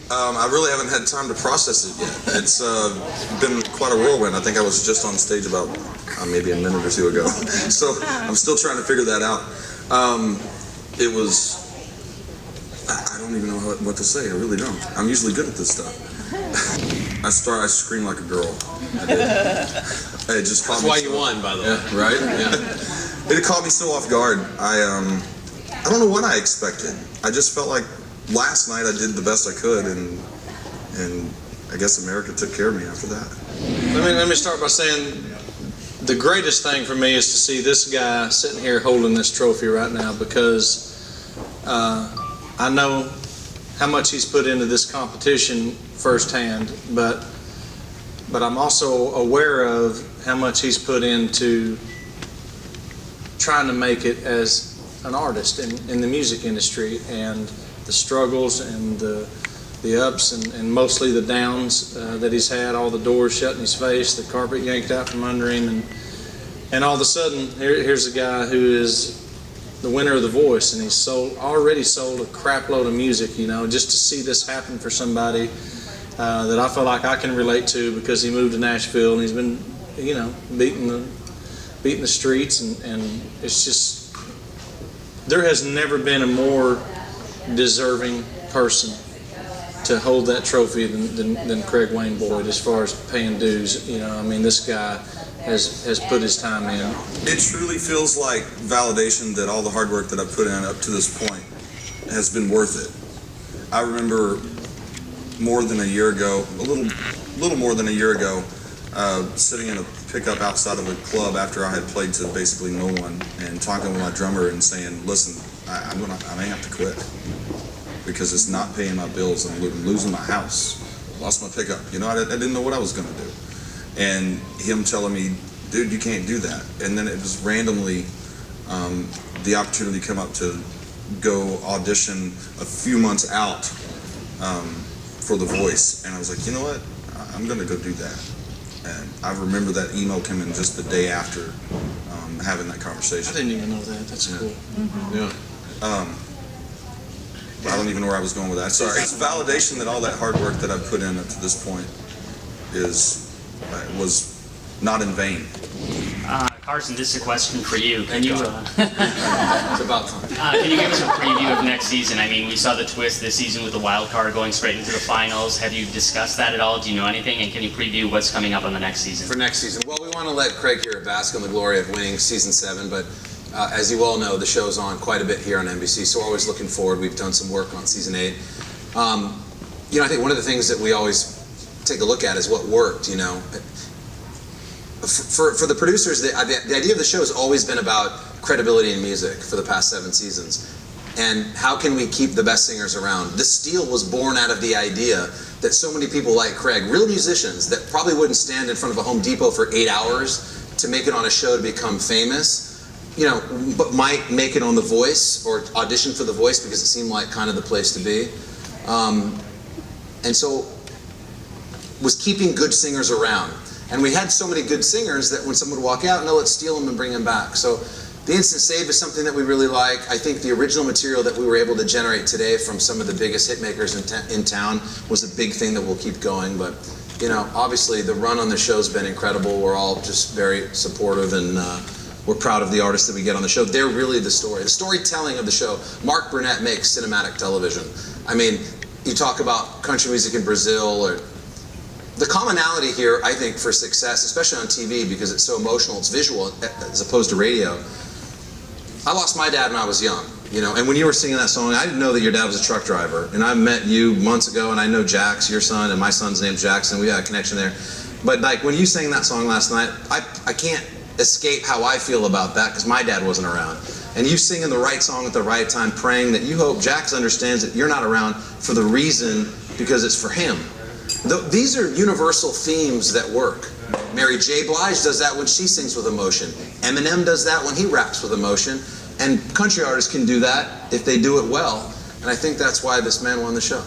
I really haven't had time to process it yet. It's been quite a whirlwind. I think I was just on stage about maybe a minute or two ago. So I'm still trying to figure that out. It was, I don't even know what to say. I really don't. I'm usually good at this stuff. I scream like a girl. I did. It just caught me. That's why you won, by the way. Yeah, right? Yeah. It caught me so off guard. I don't know what I expected. I just felt like last night I did the best I could, and I guess America took care of me after that. Let me start by saying the greatest thing for me is to see this guy sitting here holding this trophy right now, because I know how much he's put into this competition firsthand, but I'm also aware of how much he's put into trying to make it as an artist in the music industry, and the struggles and the ups and mostly the downs that he's had, all the doors shut in his face, the carpet yanked out from under him, and all of a sudden here's a guy who is the winner of The Voice, and he's already sold a crap load of music, you know. Just to see this happen for somebody that I feel like I can relate to, because he moved to Nashville and he's been, you know, beating the streets, and it's just, there has never been a more deserving person to hold that trophy than Craig Wayne Boyd, as far as paying dues. You know, I mean, this guy has put his time in. It truly feels like validation that all the hard work that I've put in up to this point has been worth it. I remember more than a year ago, a little more than a year ago, sitting in a pickup outside of a club after I had played to basically no one, and talking with my drummer and saying, listen, I may have to quit, because it's not paying my bills. I'm losing my house. Lost my pickup. You know, I didn't know what I was going to do. And him telling me, dude, you can't do that. And then it was randomly the opportunity come up to go audition a few months out for The Voice. And I was like, you know what? I'm going to go do that. And I remember that email coming just the day after having that conversation. I didn't even know that. That's cool. Mm-hmm. Yeah. I don't even know where I was going with that. Sorry. It's validation that all that hard work that I've put in up to this point was not in vain. Carson, this is a question for you. Can you? It's about time. Can you give us a preview of next season? I mean, we saw the twist this season with the wild card going straight into the finals. Have you discussed that at all? Do you know anything? And can you preview what's coming up on the next season? For next season, well, we want to let Craig here bask in the glory of winning season 7, but as you all know, the show's on quite a bit here on NBC, so we're always looking forward. We've done some work on season 8. You know, I think one of the things that we always take a look at is what worked. You know, for the producers, the idea of the show has always been about credibility in music for the past 7 seasons, and how can we keep the best singers around. The Steal was born out of the idea that so many people like Craig, real musicians that probably wouldn't stand in front of a Home Depot for 8 hours to make it on a show to become famous, you know, but might make it on The Voice or audition for The Voice because it seemed like kind of the place to be. And so was keeping good singers around. And we had so many good singers that when someone would walk out, no, let's steal them and bring them back. So the instant save is something that we really like. I think the original material that we were able to generate today from some of the biggest hit makers in town was a big thing that will keep going. But, you know, obviously the run on the show's been incredible. We're all just very supportive, and we're proud of the artists that we get on the show. They're really the story. The storytelling of the show. Mark Burnett makes cinematic television. I mean, you talk about country music in Brazil, or the commonality here, I think, for success, especially on TV, because it's so emotional, it's visual as opposed to radio. I lost my dad when I was young, you know, and when you were singing that song, I didn't know that your dad was a truck driver. And I met you months ago, and I know Jax, your son, and my son's name's Jackson. We had a connection there. But like when you sang that song last night, I can't escape how I feel about that, because my dad wasn't around. And you singing the right song at the right time, praying that you hope Jax understands that you're not around for the reason, because it's for him. These are universal themes that work. Mary J. Blige does that when she sings with emotion. Eminem does that when he raps with emotion. And country artists can do that if they do it well. And I think that's why this man won the show.